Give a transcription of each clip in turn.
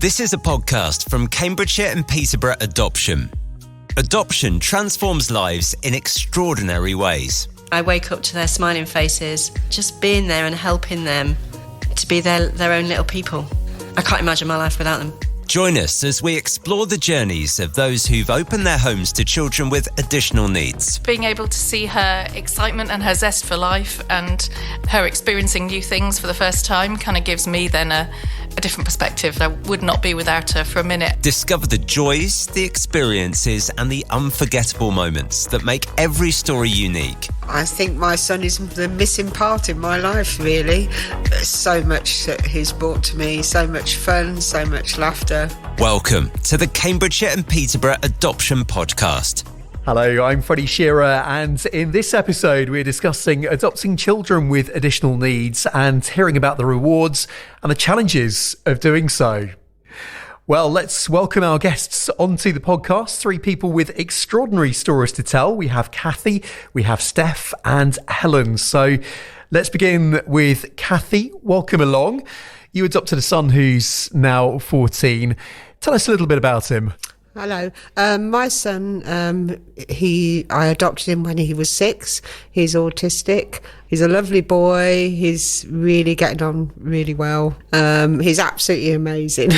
This is a podcast from Cambridgeshire and Peterborough Adoption. Adoption transforms lives in extraordinary ways. I wake up to their smiling faces, just being there and helping them to be their own little people. I can't imagine my life without them. Join us as we explore the journeys of those who've opened their homes to children with additional needs. Being able to see her excitement and her zest for life and her experiencing new things for the first time kind of gives me then a different perspective. I would not be without her for a minute. Discover the joys, the experiences and the unforgettable moments that make every story unique. I think my son is the missing part in my life, really. There's so much that he's brought to me, so much fun, so much laughter. Welcome to the Cambridgeshire and Peterborough Adoption Podcast. Hello, I'm Freddie Shearer, and in this episode we're discussing adopting children with additional needs and hearing about the rewards and the challenges of doing so. Well, let's welcome our guests onto the podcast. Three people with extraordinary stories to tell. We have Kathy, we have Steph and Helen. So let's begin with Kathy. Welcome along. You adopted a son who's now 14. Tell us a little bit about him. Hello. My son, I adopted him when he was 6. He's autistic. He's a lovely boy. He's really getting on really well. He's absolutely amazing.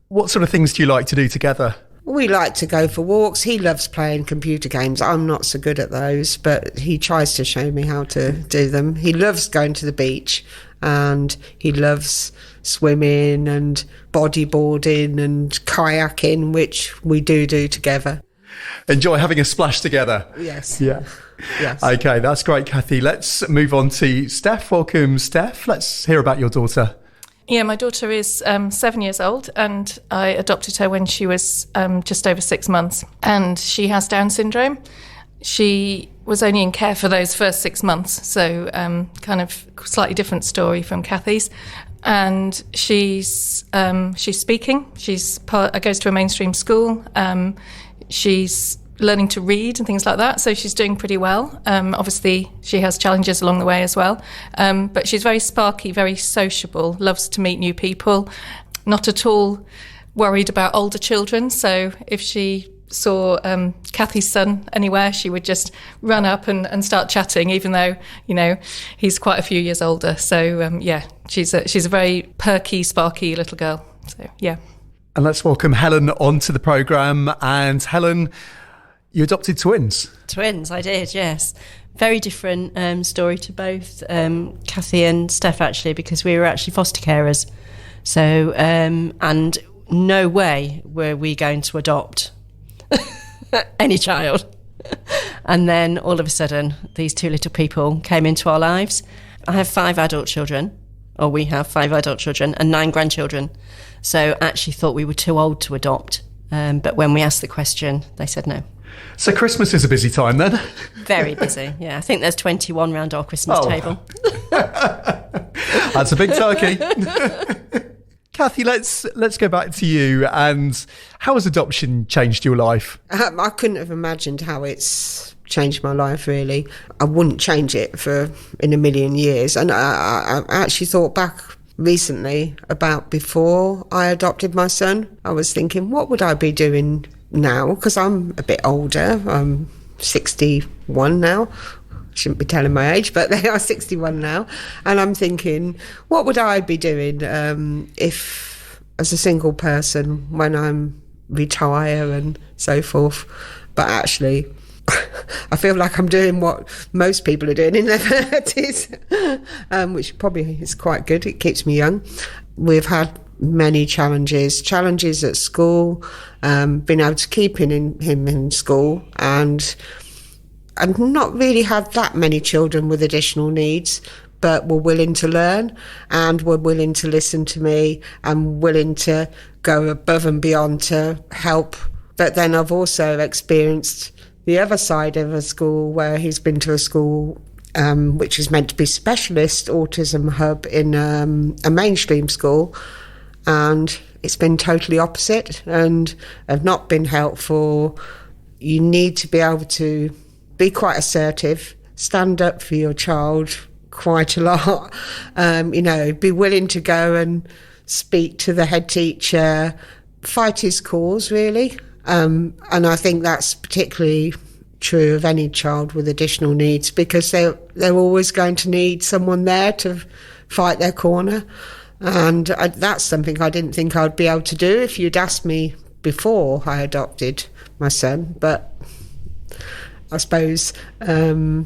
What sort of things do you like to do together? We like to go for walks. He loves playing computer games. I'm not so good at those, but he tries to show me how to do them. He loves going to the beach and he loves swimming and bodyboarding and kayaking, which we do together. Enjoy having a splash together. Yes. Yeah. Yes. Okay, that's great, Kathy. Let's move on to Steph. Welcome, Steph. Let's hear about your daughter. Yeah, my daughter is 7 years old and I adopted her when she was just over 6 months, and she has Down syndrome. She was only in care for those first 6 months, so kind of slightly different story from Kathy's. And she's speaking. Goes to a mainstream school. She's learning to read and things like that, so she's doing pretty well. Obviously, she has challenges along the way as well, but she's very sparky, very sociable, loves to meet new people, not at all worried about older children. So if she saw Kathy's son anywhere, she would just run up and start chatting, even though, he's quite a few years older. So she's a very perky, sparky little girl. So yeah. And let's welcome Helen onto the programme. And Helen, you adopted twins. Twins, I did, yes. Very different story to both Kathy and Steph, actually, because we were actually foster carers. So, and no way were we going to adopt any child. And then all of a sudden, these two little people came into our lives. I have 5 adult children, or we have 5 adult children and 9 grandchildren. So actually thought we were too old to adopt. But when we asked the question, they said no. So Christmas is a busy time then? Very busy, yeah. I think there's 21 round our Christmas table. That's a big turkey. Kathy, let's go back to you. And how has adoption changed your life? I couldn't have imagined how it's changed my life, really. I wouldn't change it in a million years. And I actually thought back recently about before I adopted my son. I was thinking, what would I be doing now? Because I'm a bit older. I'm 61 now. Shouldn't be telling my age, but they are 61 now. And I'm thinking, what would I be doing if, as a single person, when I'm retire and so forth? But actually, I feel like I'm doing what most people are doing in their 30s, which probably is quite good. It keeps me young. We've had many challenges at school, been able to keep him in school, and not really had that many children with additional needs, but were willing to learn and were willing to listen to me and willing to go above and beyond to help. But then I've also experienced the other side of a school where he's been to a school which is meant to be specialist autism hub in a mainstream school, and it's been totally opposite and have not been helpful. You need to be able to be quite assertive, stand up for your child quite a lot, be willing to go and speak to the head teacher, fight his cause, really. And I think that's particularly true of any child with additional needs, because they're always going to need someone there to fight their corner. And that's something I didn't think I'd be able to do if you'd asked me before I adopted my son. But I suppose the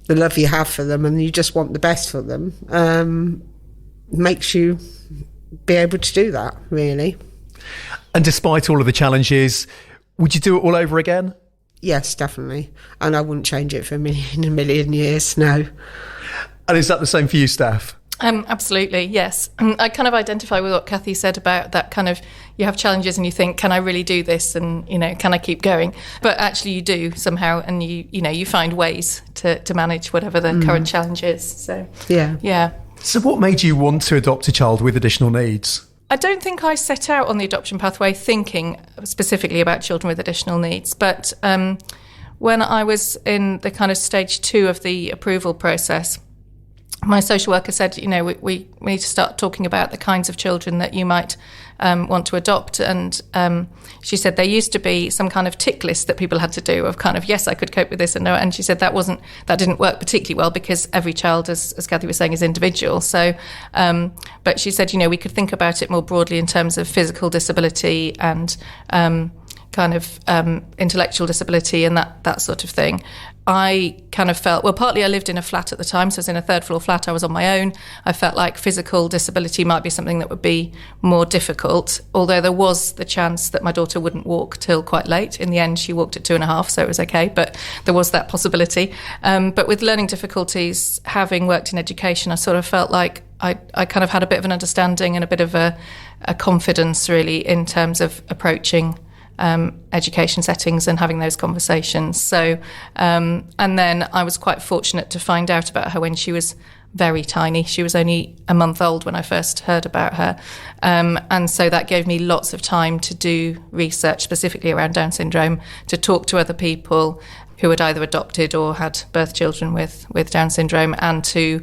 love you have for them, and you just want the best for them, makes you be able to do that, really. And despite all of the challenges, would you do it all over again? Yes, definitely. And I wouldn't change it for me in a million years, no. And is that the same for you, Steph? Absolutely, yes. I kind of identify with what Kathy said about that kind of, you have challenges and you think, can I really do this? And, can I keep going? But actually you do somehow, and you find ways to manage whatever the current challenge is. So, yeah. So what made you want to adopt a child with additional needs? I don't think I set out on the adoption pathway thinking specifically about children with additional needs, but when I was in the kind of stage 2 of the approval process, my social worker said, we need to start talking about the kinds of children that you might want to adopt. And she said there used to be some kind of tick list that people had to do of kind of, yes, I could cope with this and no. And she said that didn't work particularly well, because every child, as Kathy was saying, is individual. So, but she said, we could think about it more broadly in terms of physical disability and kind of intellectual disability and that sort of thing. I kind of felt, well, partly I lived in a flat at the time, so I was in a 3rd floor flat, I was on my own. I felt like physical disability might be something that would be more difficult, although there was the chance that my daughter wouldn't walk till quite late. In the end, she walked at 2.5, so it was okay, but there was that possibility. But with learning difficulties, having worked in education, I sort of felt like I kind of had a bit of an understanding and a bit of a confidence, really, in terms of approaching education settings and having those conversations. So, and then I was quite fortunate to find out about her when she was very tiny. She was only a month old when I first heard about her. And so that gave me lots of time to do research specifically around Down syndrome, to talk to other people who had either adopted or had birth children with Down syndrome, and to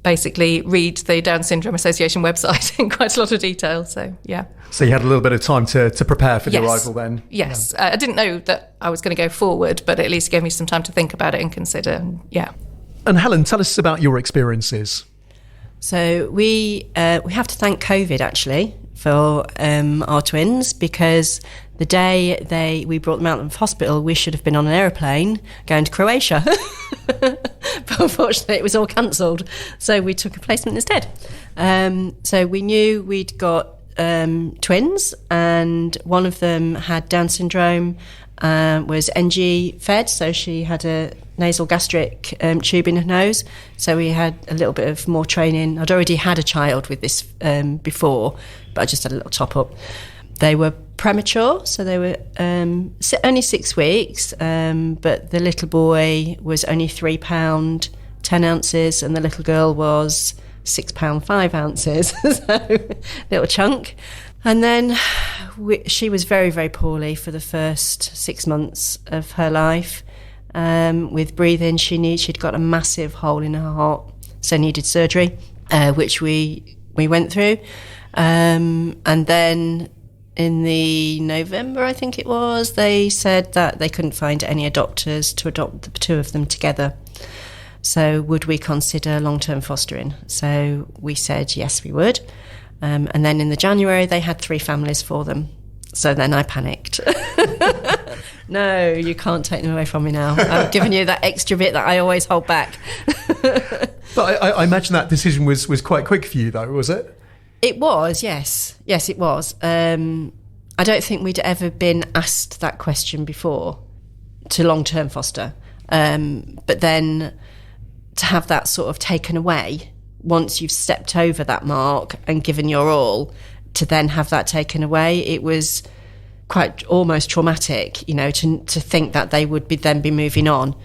basically read the Down Syndrome Association website in quite a lot of detail. So, yeah. So you had a little bit of time to prepare for the arrival then? Yes. Yeah. I didn't know that I was going to go forward, but at least it gave me some time to think about it and consider. Yeah. And Helen, tell us about your experiences. So we have to thank COVID, actually, for our twins, because the day we brought them out of hospital, we should have been on an aeroplane going to Croatia. But unfortunately, it was all cancelled. So we took a placement instead. So we knew we'd got twins, and one of them had Down syndrome, was NG fed, so she had a nasal gastric tube in her nose. So we had a little bit of more training. I'd already had a child with this before, but I just had a little top up. They were premature, so they were only 6 weeks, but the little boy was only £3 10 ounces, and the little girl was £6 5 ounces, so little chunk. And then she was very, very poorly for the first 6 months of her life. With breathing, she'd got a massive hole in her heart, so needed surgery, which we went through. And then in the November, I think it was, they said that they couldn't find any adopters to adopt the two of them together. So would we consider long-term fostering? So we said yes, we would. And then in the January, they had 3 families for them. So then I panicked. No, you can't take them away from me now. I've given you that extra bit that I always hold back. But I imagine that decision was quite quick for you, though, was it? It was, yes. Yes, it was. I don't think we'd ever been asked that question before, to long-term foster. But then to have that sort of taken away, once you've stepped over that mark and given your all, to then have that taken away, it was quite almost traumatic, to think that they would then be moving on.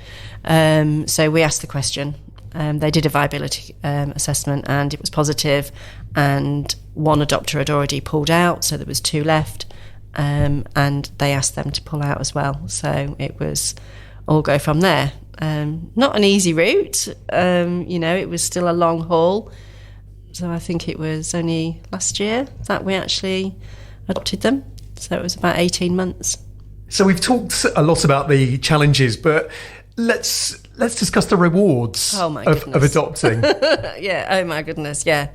So we asked the question. They did a viability assessment, and it was positive, and one adopter had already pulled out, so there was 2 left, and they asked them to pull out as well. So it was all go from there. Not an easy route, it was still a long haul, So I think it was only last year that we actually adopted them. So it was about 18 months. So we've talked a lot about the challenges, but let's discuss the rewards Oh my of goodness. adopting. Yeah, oh my goodness, yeah.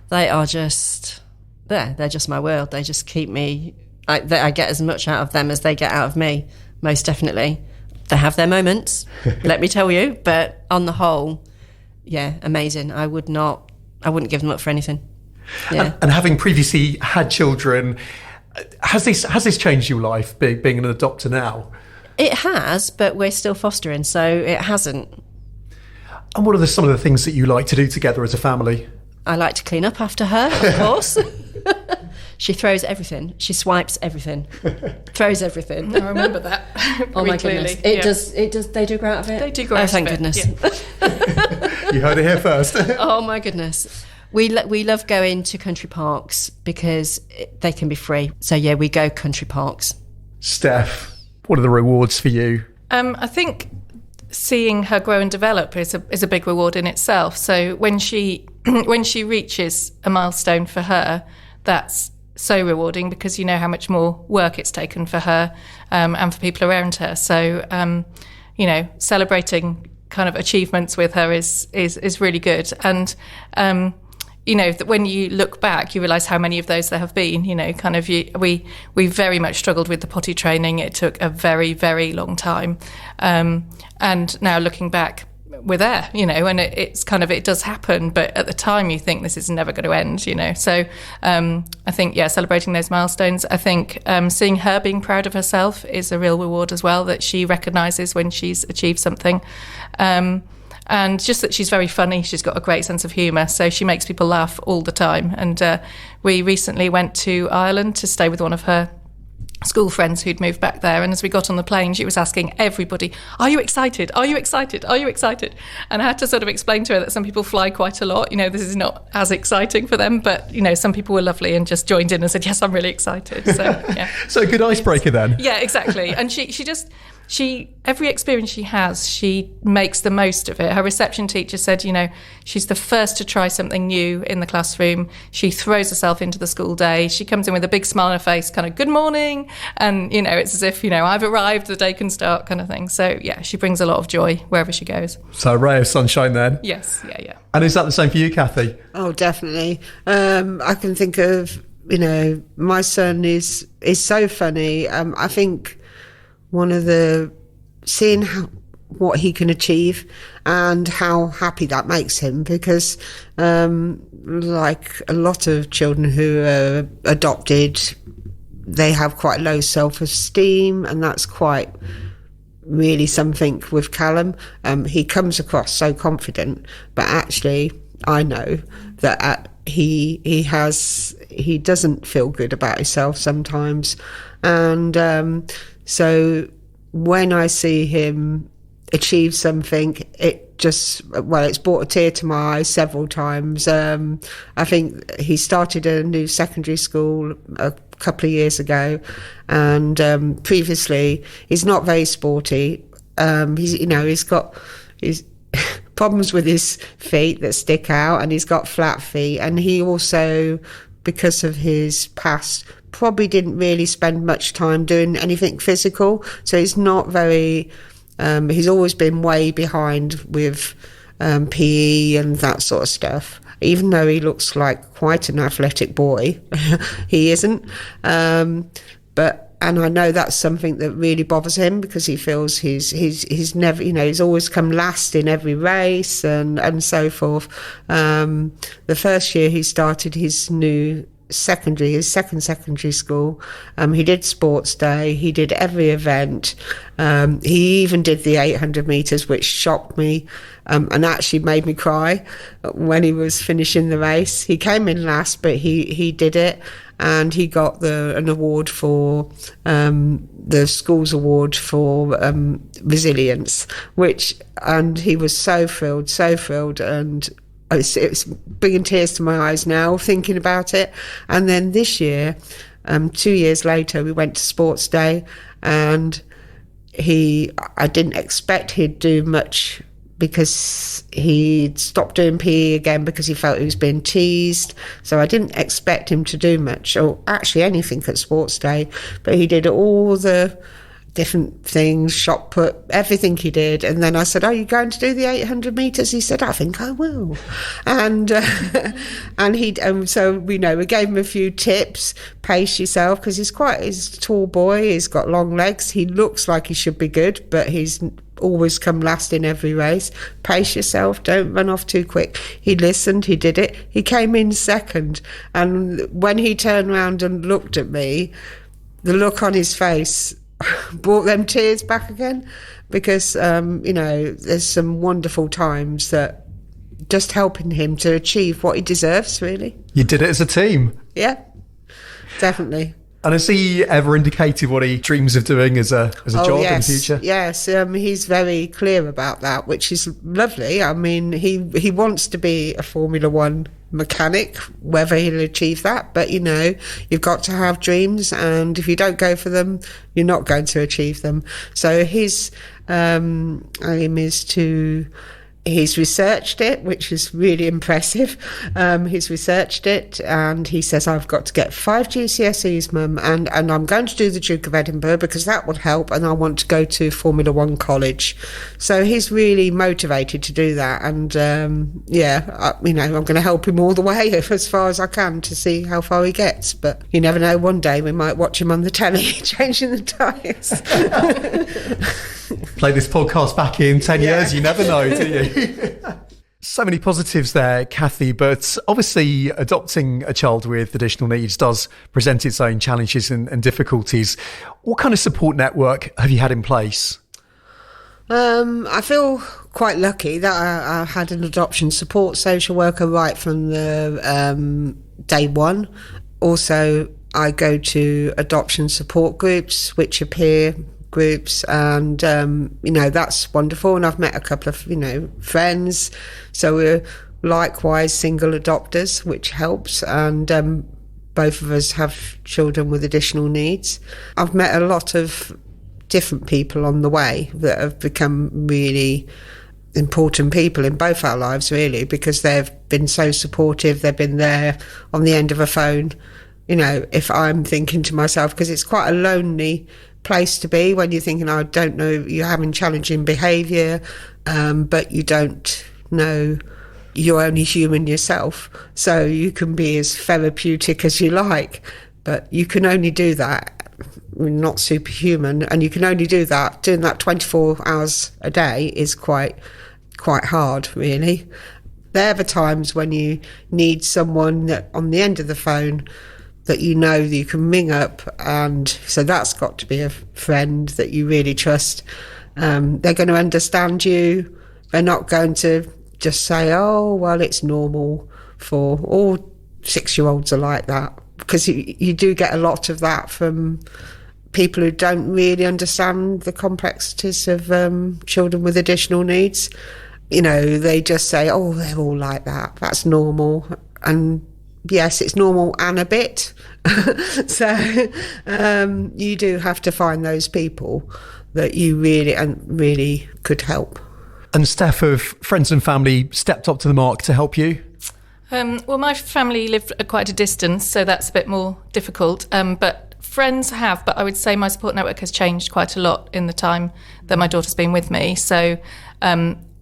They are just, they're just my world. They just keep me, I get as much out of them as they get out of me, most definitely. They have their moments, let me tell you, but on the whole, yeah, amazing. I wouldn't give them up for anything. Yeah. And having previously had children, has this changed your life, being an adopter now? It has, but we're still fostering, so it hasn't. And what are some of the things that you like to do together as a family? I like to clean up after her, of course. She throws everything. She swipes everything. Throws everything. I remember that. Oh my clearly. goodness. It does. They do grow out of it? They do grow out of it. Oh, thank goodness. Yeah. You heard it here first. Oh my goodness. We love going to country parks because they can be free. So yeah, we go country parks. Steph, what are the rewards for you? I think seeing her grow and develop is a big reward in itself. So when she reaches a milestone for her, that's so rewarding because you know how much more work it's taken for her and for people around her. So celebrating kind of achievements with her is really good. And that when you look back, you realise how many of those there have been. We very much struggled with the potty training. It took a very, very long time. And now looking back, we're there, and it does happen. But at the time, you think this is never going to end, So I think, celebrating those milestones. I think seeing her being proud of herself is a real reward as well, that she recognises when she's achieved something. And just that she's very funny. She's got a great sense of humour, so she makes people laugh all the time. And we recently went to Ireland to stay with one of her school friends who'd moved back there, and as we got on the plane she was asking everybody, are you excited, are you excited, are you excited? And I had to sort of explain to her that some people fly quite a lot, this is not as exciting for them, but some people were lovely and just joined in and said, yes, I'm really excited. So yeah. So a good icebreaker then. Yeah, exactly. And she every experience she has, she makes the most of it. Her reception teacher said, she's the first to try something new in the classroom. She throws herself into the school day. She comes in with a big smile on her face, kind of, good morning. And, it's as if, I've arrived, the day can start kind of thing. So, yeah, she brings a lot of joy wherever she goes. So a ray of sunshine then. Yes, yeah. And is that the same for you, Kathy? Oh, definitely. I can think of, my son is so funny. I think one of the seeing what he can achieve and how happy that makes him, because like a lot of children who are adopted, they have quite low self-esteem, and that's quite really something with Callum. He comes across so confident, but actually I know that he doesn't feel good about himself sometimes, and so when I see him achieve something, it's brought a tear to my eyes several times. I think he started a new secondary school a couple of years ago, and previously he's not very sporty. He's got his problems with his feet that stick out, and he's got flat feet, and he also, because of his past, probably didn't really spend much time doing anything physical, so he's not very he's always been way behind with PE and that sort of stuff. Even though he looks like quite an athletic boy, he isn't. And I know that's something that really bothers him, because he feels he's never, he's always come last in every race and so forth. The first year he started his second secondary school, he did sports day, he did every event, he even did the 800 metres, which shocked me and actually made me cry when he was finishing the race. He came in last, but he did it, and he got an award for the school's award for resilience, and he was so thrilled, and it's bringing tears to my eyes now thinking about it. And then this year, 2 years later, we went to sports day, and I didn't expect he'd do much because he'd stopped doing PE again because he felt he was being teased. So I didn't expect him to do much, or actually anything at sports day, but he did all the different things, shot put, everything he did. And then I said, are you going to do the 800 metres? He said, I think I will. And so we gave him a few tips. Pace yourself, because he's a tall boy, he's got long legs, he looks like he should be good, but he's always come last in every race. Pace yourself, don't run off too quick. He listened, he did it, he came in second. And when he turned around and looked at me, the look on his face brought them tears back again, because there's some wonderful times that just helping him to achieve what he deserves, really. You did it as a team. Yeah, definitely. And has he ever indicated what he dreams of doing as a job in the future? Yes, he's very clear about that, which is lovely. I mean, he wants to be a Formula One mechanic, whether he'll achieve that, but you've got to have dreams, and if you don't go for them, you're not going to achieve them. So his aim is to... He's researched it, which is really impressive. He's researched it, and he says, I've got to get 5 GCSEs, Mum, and I'm going to do the Duke of Edinburgh because that would help, and I want to go to Formula One college. So he's really motivated to do that, and I'm going to help him all the way as far as I can to see how far he gets. But you never know, one day we might watch him on the telly changing the tyres. Play this podcast back in 10 years, you never know, do you? So many positives there, Kathy, but obviously adopting a child with additional needs does present its own challenges and difficulties. What kind of support network have you had in place? I feel quite lucky that I had an adoption support social worker right from the day one. Also, I go to adoption support groups, which appear groups, and that's wonderful, and I've met a couple of friends, so we're likewise single adopters, which helps, and both of us have children with additional needs. I've met a lot of different people on the way that have become really important people in both our lives, really, because they've been so supportive. They've been there on the end of a phone, if I'm thinking to myself, because it's quite a lonely place to be when you're thinking, I don't know, you're having challenging behaviour, but you don't know you're only human yourself, so you can be as therapeutic as you like, but you can only do that, we're not superhuman, and you can only do that, doing that 24 hours a day is quite hard, really. They're the times when you need someone that on the end of the phone that that you can ring up, and so that's got to be a friend that you really trust. They're going to understand you. They're not going to just say, oh, well, it's normal for all 6-year-olds are like that, because you do get a lot of that from people who don't really understand the complexities of children with additional needs. They just say, oh, they're all like that, that's normal. And yes, it's normal and a bit. So you do have to find those people that you really could help. And Steph, have friends and family stepped up to the mark to help you? Well, my family live at quite a distance, so that's a bit more difficult. But friends have, but I would say my support network has changed quite a lot in the time that my daughter's been with me. So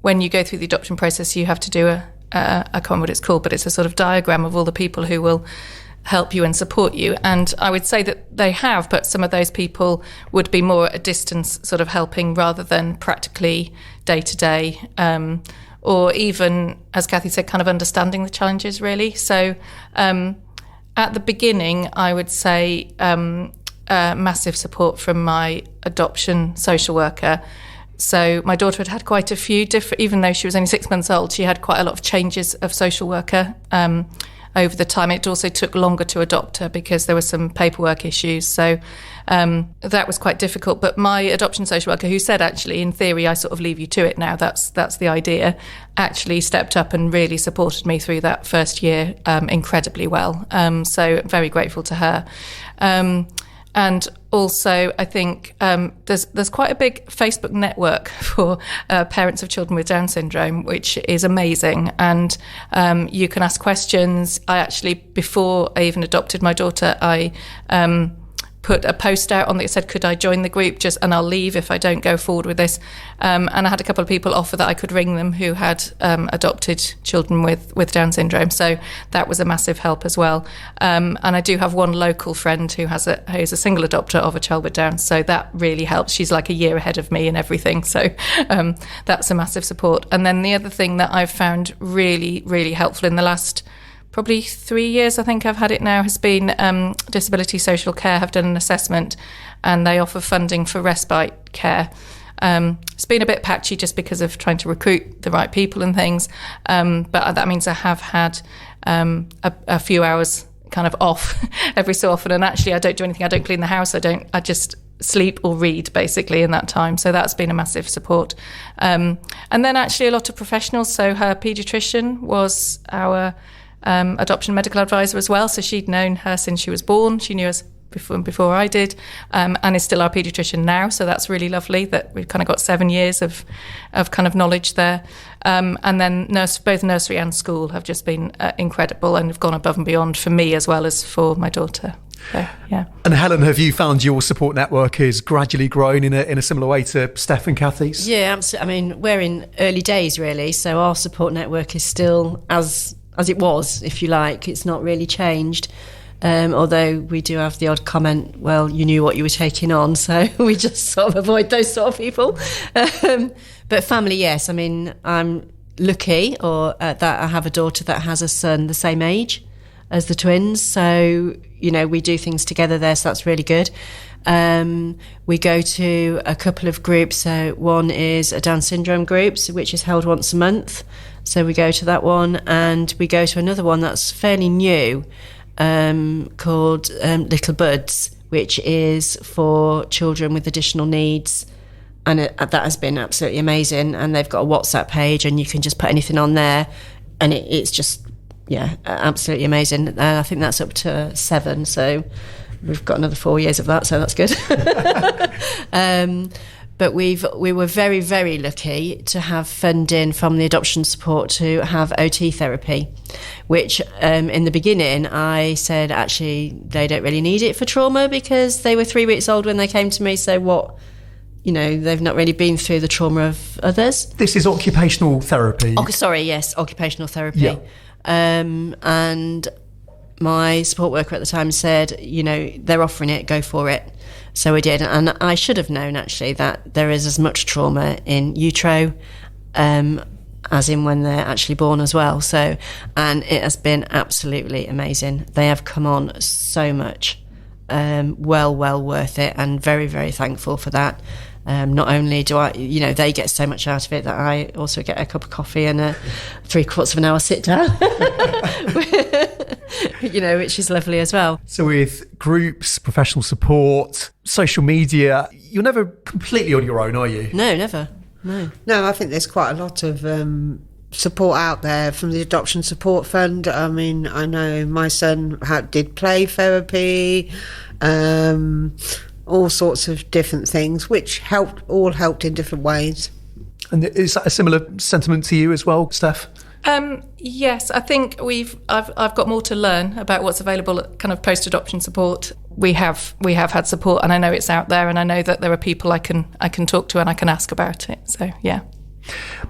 when you go through the adoption process, you have to do I can't remember what it's called, but it's a sort of diagram of all the people who will help you and support you. And I would say that they have, but some of those people would be more at a distance, sort of helping rather than practically day to day, or even, as Kathy said, kind of understanding the challenges, really. So at the beginning, I would say massive support from my adoption social worker. So my daughter had quite a few different, even though she was only 6 months old, she had quite a lot of changes of social worker over the time. It also took longer to adopt her because there were some paperwork issues. So that was quite difficult. But my adoption social worker, who said, actually, in theory, I sort of leave you to it now, that's the idea, actually stepped up and really supported me through that first year incredibly well. So very grateful to her. And also, I think there's quite a big Facebook network for parents of children with Down syndrome, which is amazing. And you can ask questions. I actually, before I even adopted my daughter, I put a post out on that said, could I join the group and I'll leave if I don't go forward with this. And I had a couple of people offer that I could ring them who had adopted children with Down syndrome. So that was a massive help as well. And I do have one local friend who's a single adopter of a child with Down. So that really helps. She's like a year ahead of me and everything. So that's a massive support. And then the other thing that I've found really, really helpful in the last probably 3 years, I think I've had it now, has been Disability Social Care have done an assessment and they offer funding for respite care. It's been a bit patchy just because of trying to recruit the right people and things, but that means I have had a few hours kind of off every so often, and actually I don't do anything. I don't clean the house. I just sleep or read basically in that time. So that's been a massive support. And then actually a lot of professionals. So her paediatrician was our adoption medical advisor as well. So she'd known her since she was born. She knew us before I did, and is still our paediatrician now. So that's really lovely that we've kind of got 7 years of kind of knowledge there. And then both nursery and school have just been incredible and have gone above and beyond for me as well as for my daughter. So, yeah. And Helen, have you found your support network has gradually grown in a similar way to Steph and Kathy's? Yeah, absolutely. I mean, we're in early days really, so our support network is still as it was, if you like. It's not really changed. Although we do have the odd comment, well, you knew what you were taking on, so we just sort of avoid those sort of people. But family, yes. I mean, I'm lucky that I have a daughter that has a son the same age as the twins. So, you know, we do things together there, so that's really good. We go to a couple of groups. So one is a Down syndrome group, which is held once a month. So we go to that one, and we go to another one that's fairly new, called Little Buds, which is for children with additional needs. And that has been absolutely amazing. And they've got a WhatsApp page, and you can just put anything on there, and it's just, yeah, absolutely amazing. I think that's up to 7, so we've got another 4 years of that, so that's good. But we were very, very lucky to have funding from the adoption support to have OT therapy, which in the beginning I said actually they don't really need it for trauma because they were 3 weeks old when they came to me. So what, you know, they've not really been through the trauma of others. This is occupational therapy. Yes, occupational therapy. Yeah. And my support worker at the time said, you know, they're offering it, go for it. So we did, and I should have known actually that there is as much trauma in utero as in when they're actually born as well. So, and it has been absolutely amazing. They have come on so much, well worth it, and very, very thankful for that. Not only do I, you know, they get so much out of it that I also get a cup of coffee and a 3/4 of an hour sit down. You know, which is lovely as well. So with groups, professional support, social media, you're never completely on your own, are you? No, never. No, I think there's quite a lot of support out there from the Adoption Support Fund. I mean, I know my son did play therapy, all sorts of different things, which all helped in different ways. And is that a similar sentiment to you as well, Steph? Yes, I think I've got more to learn about what's available at kind of post-adoption support. We have had support, and I know it's out there, and I know that there are people I can talk to and I can ask about it. So yeah.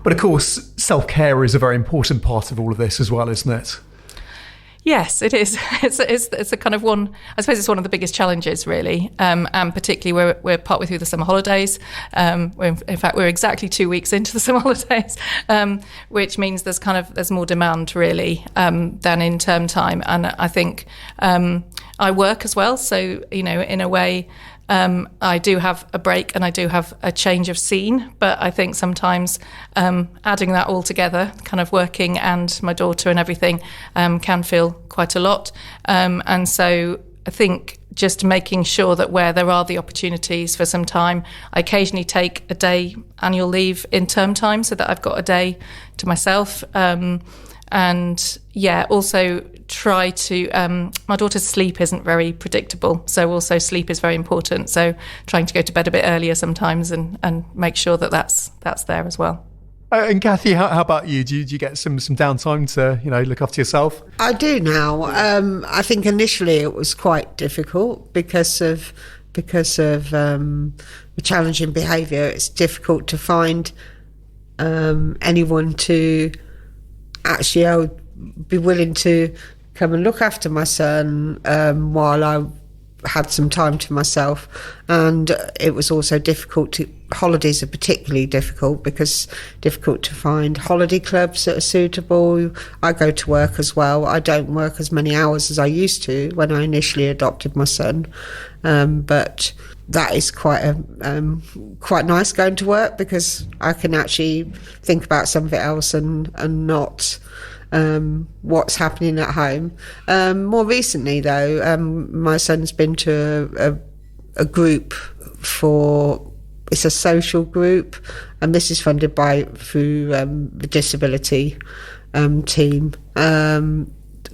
But of course, self-care is a very important part of all of this as well, isn't it? Yes, it is. It's a kind of one. I suppose it's one of the biggest challenges, really, and particularly we're partway through the summer holidays. In fact, we're exactly 2 weeks into the summer holidays, which means there's more demand really than in term time. And I think I work as well, so you know, in a way. I do have a break and I do have a change of scene, but I think sometimes adding that all together, kind of working and my daughter and everything, can feel quite a lot. And so I think just making sure that where there are the opportunities for some time, I occasionally take a day annual leave in term time so that I've got a day to myself. And yeah, also try to, my daughter's sleep isn't very predictable, so also sleep is very important. So trying to go to bed a bit earlier sometimes and make sure that that's there as well. And Kathy, how about you? Do you get some downtime to look after yourself? I do now. I think initially it was quite difficult because of the challenging behaviour. It's difficult to find anyone to actually be willing to come and look after my son while I had some time to myself. And it was also difficult holidays are particularly difficult because difficult to find holiday clubs that are suitable. I go to work as well. I don't work as many hours as I used to when I initially adopted my son, but that is quite nice going to work because I can actually think about something else and not what's happening at home. More recently, though, my son's been to a group it's a social group, and this is funded through the disability team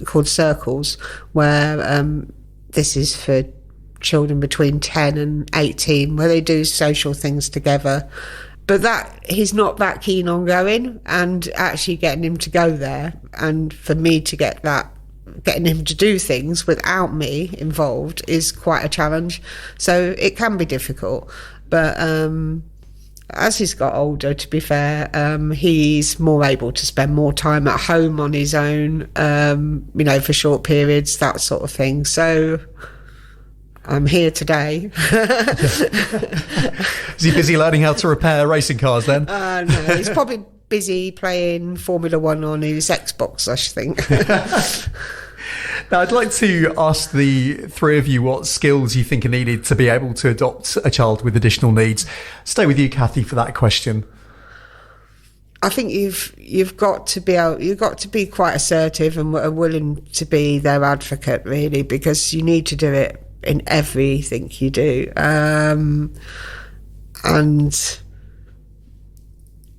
called Circles, where this is for children between 10 and 18, where they do social things together. But that he's not that keen on going, and actually getting him to go there, and for me to getting him to do things without me involved is quite a challenge. So it can be difficult. But as he's got older, to be fair, he's more able to spend more time at home on his own, for short periods, that sort of thing. So I'm here today. Is he busy learning how to repair racing cars then? No, he's probably busy playing Formula One on his Xbox, I think. Now, I'd like to ask the three of you what skills you think are needed to be able to adopt a child with additional needs. Stay with you, Kathy, for that question. I think you've got to be quite assertive and willing to be their advocate, really, because you need to do it in everything you do. And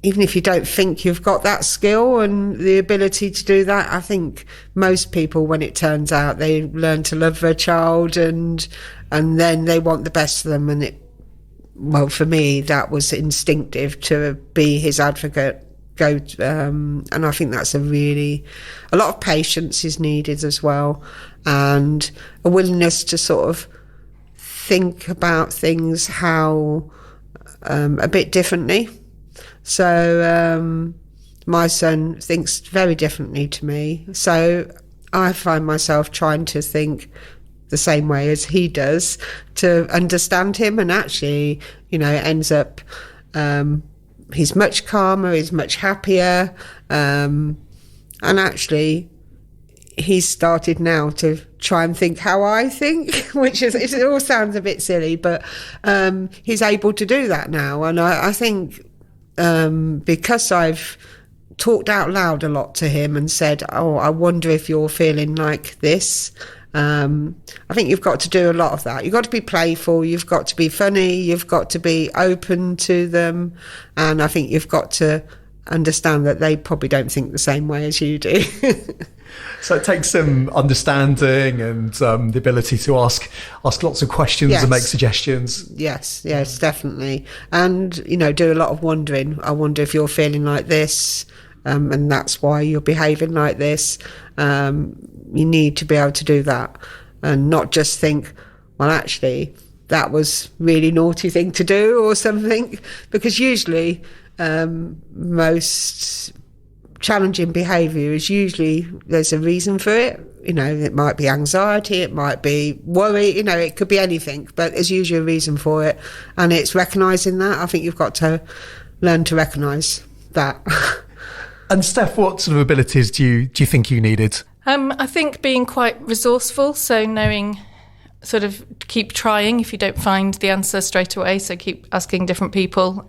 even if you don't think you've got that skill and the ability to do that, I think most people, when it turns out, they learn to love their child and then they want the best for them. And for me, that was instinctive to be his advocate. And I think that's a lot of patience is needed as well, and a willingness to sort of think about things a bit differently. So my son thinks very differently to me, so I find myself trying to think the same way as he does to understand him, and actually, it ends up he's much calmer, he's much happier, and actually he's started now to try and think how I think, it all sounds a bit silly, but he's able to do that now. And I think because I've talked out loud a lot to him and said, I wonder if you're feeling like this. I think you've got to do a lot of that. You've got to be playful, you've got to be funny, you've got to be open to them, and I think you've got to understand that they probably don't think the same way as you do. So it takes some understanding and the ability to ask lots of questions. Yes. And make suggestions. Yes, definitely. And, do a lot of wondering. I wonder if you're feeling like this, and that's why you're behaving like this. You need to be able to do that and not just think, well, actually, that was really naughty thing to do or something. Because usually most challenging behaviour is usually there's a reason for it. It might be anxiety, it might be worry, it could be anything, but there's usually a reason for it, and it's recognising that. I think you've got to learn to recognise that. And Steph, what sort of abilities do you think you needed? I think being quite resourceful, so knowing sort of keep trying if you don't find the answer straight away, so keep asking different people.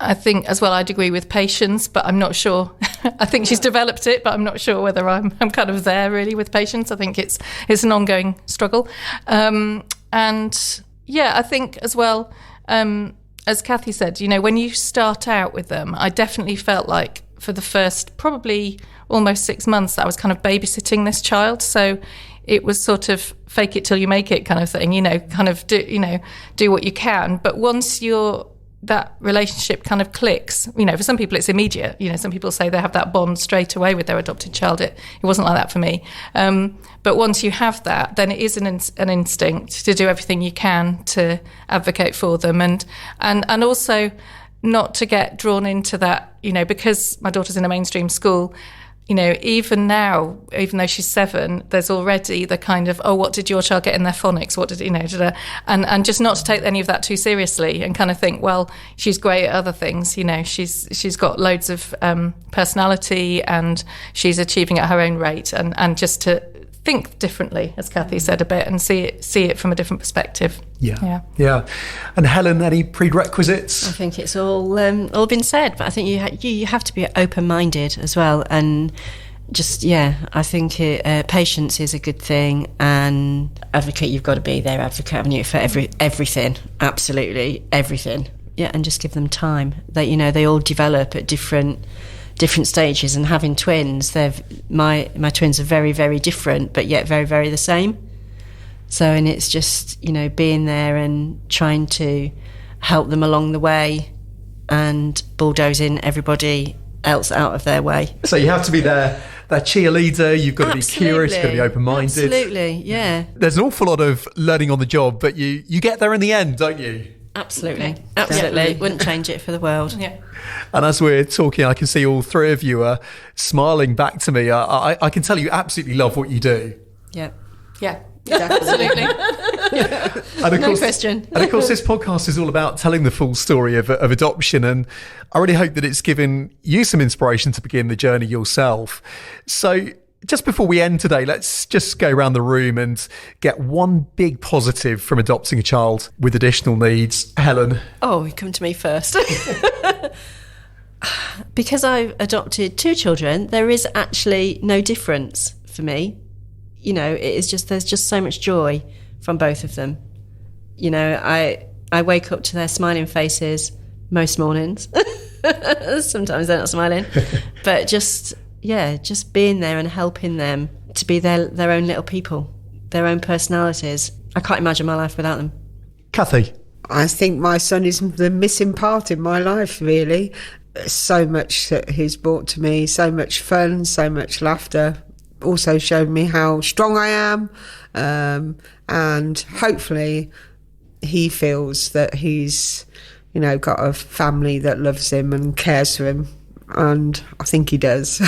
I think as well, I'd agree with patience, but I'm not sure. I think she's developed it, but I'm not sure whether I'm kind of there really with patience. I think it's an ongoing struggle. And yeah, I think as well, as Kathy said, when you start out with them, I definitely felt like for the first probably almost 6 months that I was kind of babysitting this child. So it was sort of fake it till you make it kind of thing, kind of do what you can. But once that relationship kind of clicks, for some people it's immediate. Some people say they have that bond straight away with their adopted child. It wasn't like that for me. But once you have that, then it is an instinct to do everything you can to advocate for them, and also not to get drawn into that, because my daughter's in a mainstream school. Even now, even though she's 7, there's already the kind of, oh, what did your child get in their phonics? What did, and just not to take any of that too seriously and kind of think, well, she's great at other things. She's got loads of personality and she's achieving at her own rate, and just to think differently, as Kathy said a bit, and see it from a different perspective. Yeah. And Helen, any prerequisites? I think it's all been said, but I think you have to be open-minded as well, and just I think patience is a good thing, and advocate. You've got to be their advocate, haven't you, for everything, absolutely everything. Yeah, and just give them time. They all develop at different stages, and having twins, my twins are very, very different, but yet very, very the same. So, and it's just, being there and trying to help them along the way and bulldozing everybody else out of their way. So you have to be their cheerleader, you've got to be curious, you've got to be open-minded. Absolutely, yeah. There's an awful lot of learning on the job, but you get there in the end, don't you? Absolutely. Wouldn't change it for the world. Yeah. And as we're talking, I can see all three of you are smiling back to me. I can tell you absolutely love what you do. Yeah. Absolutely. And of no question. And of course, this podcast is all about telling the full story of adoption, and I really hope that it's given you some inspiration to begin the journey yourself. So just before we end today, let's just go around the room and get one big positive from adopting a child with additional needs. Helen. Oh, you come to me first. Because I've adopted 2 children, there is actually no difference for me. It is just, there's just so much joy from both of them. I wake up to their smiling faces most mornings. Sometimes they're not smiling, but just being there and helping them to be their own little people, their own personalities. I can't imagine my life without them. Kathy. I think my son is the missing part in my life, really. So much that he's brought to me, so much fun, so much laughter. Also showed me how strong I am, and hopefully he feels that he's, got a family that loves him and cares for him. And I think he does.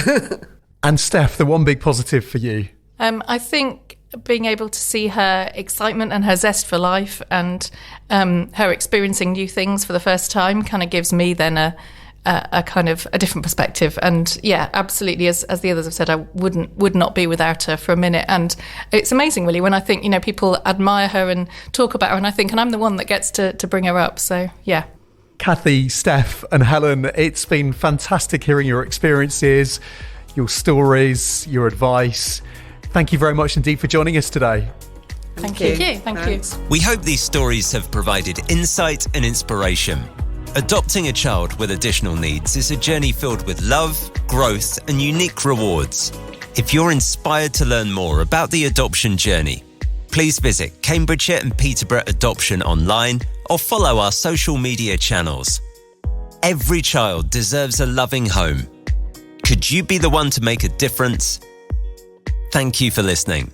And Steph, the one big positive for you? I think being able to see her excitement and her zest for life, and her experiencing new things for the first time, kind of gives me then a kind of a different perspective. And absolutely, as the others have said, I would not be without her for a minute. And it's amazing, really, when I think people admire her and talk about her, and I think, and I'm the one that gets to bring her up. So Kathy, Steph and Helen, it's been fantastic hearing your experiences, your stories, your advice. Thank you very much indeed for joining us today. Thank you. We hope these stories have provided insight and inspiration. Adopting a child with additional needs is a journey filled with love, growth and unique rewards. If you're inspired to learn more about the adoption journey, please visit Cambridgeshire and Peterborough Adoption online or follow our social media channels. Every child deserves a loving home. Could you be the one to make a difference? Thank you for listening.